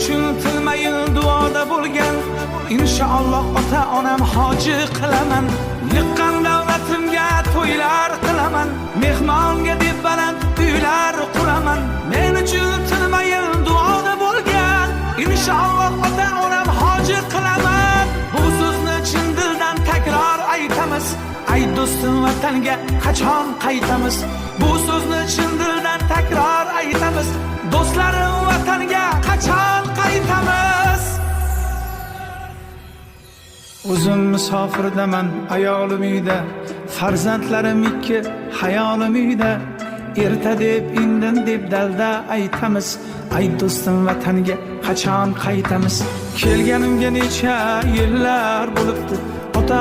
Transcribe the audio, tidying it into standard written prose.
uchun tilmayin duoda bo'lgan. Inshaalloh ota-onam hoji qilaman. Yiqqan davlatimga to'ylar qilaman. Mehmonga deb baland uylar quraman. Men uchun tilmayin duoda bo'lgan. Inshaalloh ota-onam hoji qilaman. Bu so'zni chin dildan takror aytamiz. Ay do'stim vatanga qachon qaytamiz? Bu so'zni chin dildan takror aytamiz. Do'stlarim vatanga qachon qaytamiz? O'zim musofirdaman, ayolim uyda, farzandlarim ikki, hayolim uyda. Erta deb, indin deb dalda aytamiz. Ay do'stim vatanga qachon qaytamiz? Kelganimga necha yillar bo'libdi. Ota